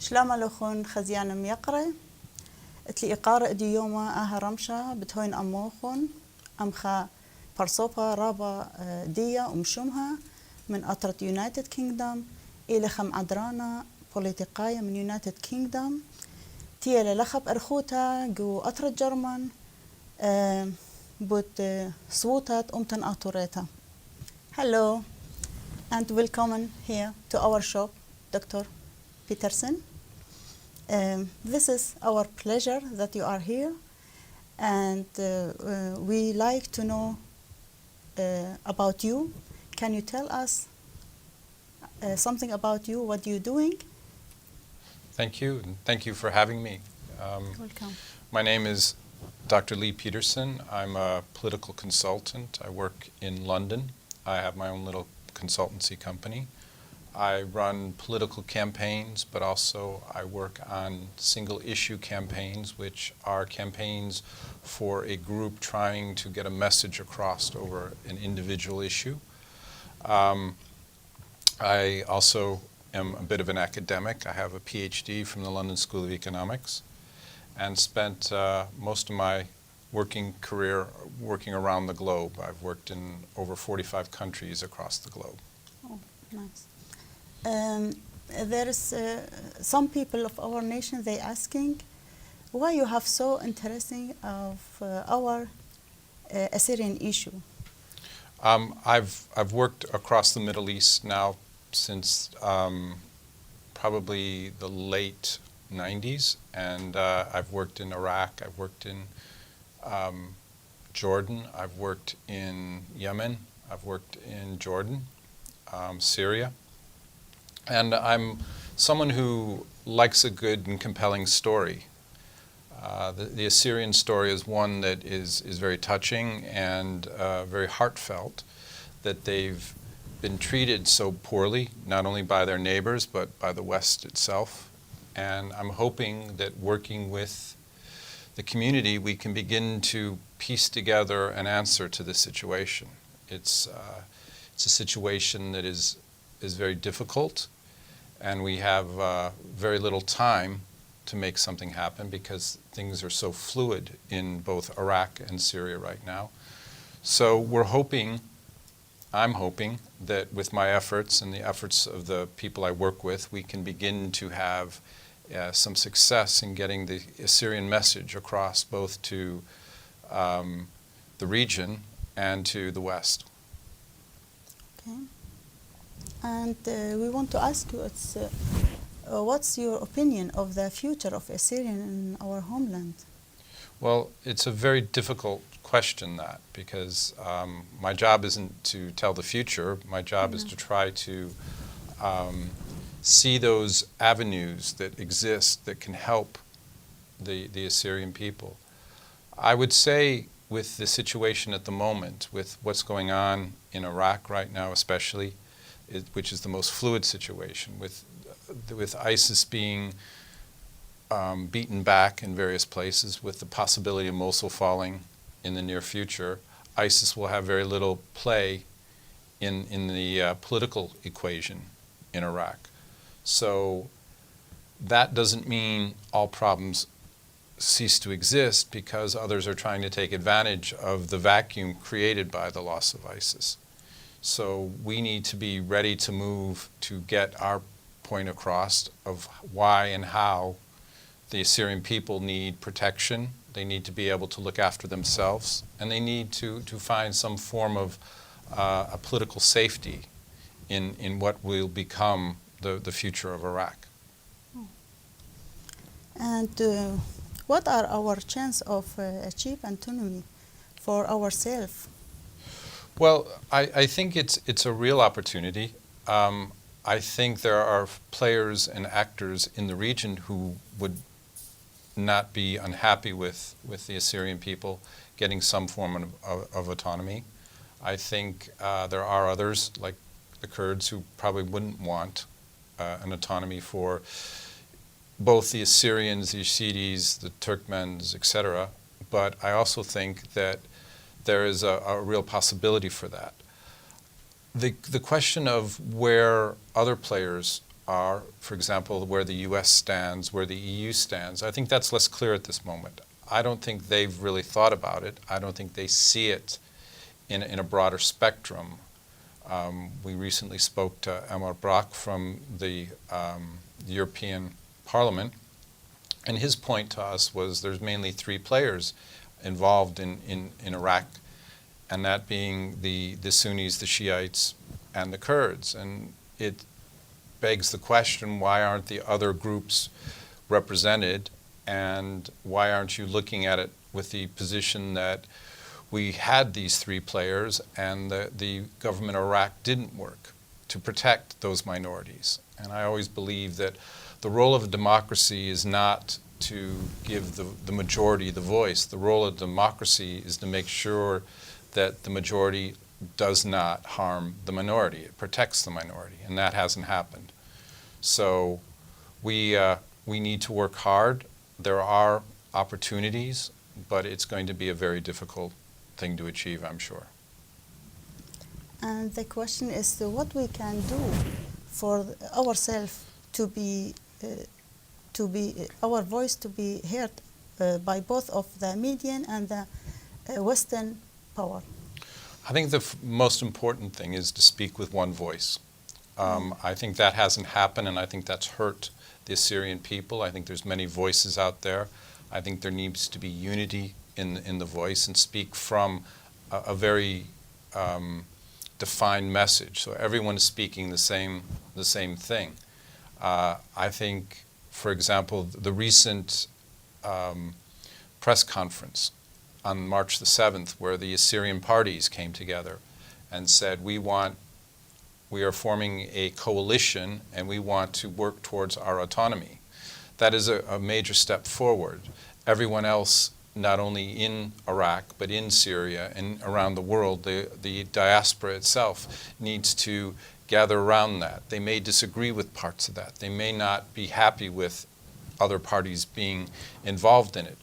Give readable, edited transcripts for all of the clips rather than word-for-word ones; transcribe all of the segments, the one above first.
شلام لخون خزيان ميقرة اتلي إقارة دي يوما آها رمشة بتهين أموخون أمخا برصوبة رابا ديا ومشومها من أطرة يونايتد كينغدم إلى خم عدرانا بوليتيقاية من يونايتد كينغدم تيا للخب أرخوتا جو أطرة جرمان بوت صوتات أمتن أطوريتا. Hello and welcome here to our shop, Dr. Peterson. This is our pleasure that you are here, and we like to know about you. Can you tell us something about you, what you're doing? Thank you, and thank you for having me. Welcome. My name is Dr. Lee Peterson. I'm a political consultant. I work in London. I have my own little consultancy company. I run political campaigns, but also I work on single issue campaigns, which are campaigns for a group trying to get a message across over an individual issue. I also am a bit of an academic. I have a PhD from the London School of Economics and spent most of my working career working around the globe. I've worked in over 45 countries across the globe. Oh, nice. There's some people of our nation, they asking why you have so interesting of our Assyrian issue. I've worked across the Middle East now since probably the late 90s, and I've worked in Iraq, I've worked in Jordan, I've worked in Yemen, I've worked in Jordan, Syria. And I'm someone who likes a good and compelling story. The Assyrian story is one that is very touching and very heartfelt, that they've been treated so poorly, not only by their neighbors, but by the West itself. And I'm hoping that working with the community, we can begin to piece together an answer to this situation. It's a situation that is very difficult, and we have very little time to make something happen because things are so fluid in both Iraq and Syria right now. So I'm hoping that with my efforts and the efforts of the people I work with, we can begin to have some success in getting the Assyrian message across both to the region and to the West. Okay. And we want to ask you, what's your opinion of the future of Assyrian in our homeland? Well, it's a very difficult question, that, because my job isn't to tell the future. My job is to try to see those avenues that exist that can help the Assyrian people. I would say with the situation at the moment, with what's going on in Iraq right now especially, which is the most fluid situation, with ISIS being beaten back in various places, with the possibility of Mosul falling in the near future, ISIS will have very little play in the political equation in Iraq. So that doesn't mean all problems cease to exist, because others are trying to take advantage of the vacuum created by the loss of ISIS. So we need to be ready to move to get our point across of why and how the Assyrian people need protection. They need to be able to look after themselves, and they need to find some form of a political safety in what will become the future of Iraq. And what are our chances of achieve autonomy for ourselves? Well, I think it's a real opportunity. I think there are players and actors in the region who would not be unhappy with the Assyrian people getting some form of autonomy. I think there are others, like the Kurds, who probably wouldn't want an autonomy for both the Assyrians, the Yazidis, the Turkmens, etc. But I also think that there is a real possibility for that. The question of where other players are, for example, where the US stands, where the EU stands. I think that's less clear at this moment. I don't think they've really thought about it. I don't think they see it in a broader spectrum. We recently spoke to Elmar Brok from the European Parliament, and his point to us was there's mainly three players involved in Iraq, and that being the Sunnis, the Shiites, and the Kurds. And it begs the question, why aren't the other groups represented, and why aren't you looking at it with the position that we had these three players and the government of Iraq didn't work to protect those minorities? And I always believe that the role of a democracy is not to give the majority the voice. The role of democracy is to make sure that the majority does not harm the minority. It protects the minority, and that hasn't happened. So we need to work hard. There are opportunities, but it's going to be a very difficult thing to achieve, I'm sure. And the question is what we can do for ourselves to be our voice to be heard by both of the median and the Western power. I think the most important thing is to speak with one voice. I think that hasn't happened, and I think that's hurt the Assyrian people. I think there's many voices out there. I think there needs to be unity in the voice and speak from a very defined message. So everyone is speaking the same thing. I think, for example, the recent press conference on March the 7th, where the Assyrian parties came together and said, we are forming a coalition and we want to work towards our autonomy. That is a major step forward. Everyone else, not only in Iraq, but in Syria and around the world, the diaspora itself needs to gather around that. They may disagree with parts of that. They may not be happy with other parties being involved in it.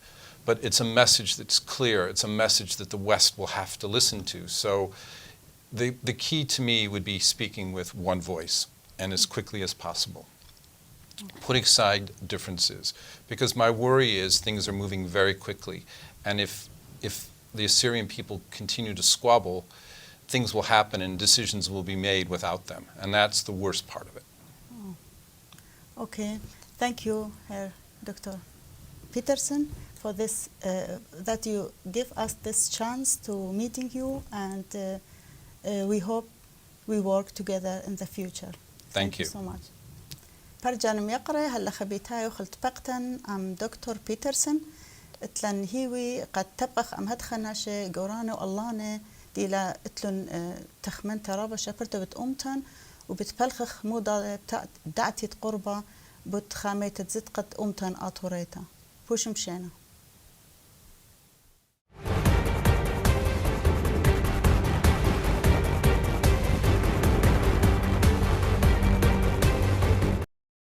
But it's a message that's clear. It's a message that the West will have to listen to. So the key to me would be speaking with one voice and as quickly as possible. Putting aside differences, because my worry is things are moving very quickly, and if the Assyrian people continue to squabble, things will happen and decisions will be made without them, and that's the worst part of it. Okay, thank you, Herr Dr. Peterson, for this that you give us this chance to meeting you, and we hope we work together in the future. Thank you so much. برجانم يقرأ هلا خبيتاي وخلت بقتن أم دكتور بيترسون اتلن هيوي قد تبخ أم هدخناشة جورانة واللانة ديلا اتلن تخمن ترابة شفرت بتأمتن وبتبلخخ موضة دعتي قربة بتخاميت تزدقت أمتن آطوريتا بوش مشينا.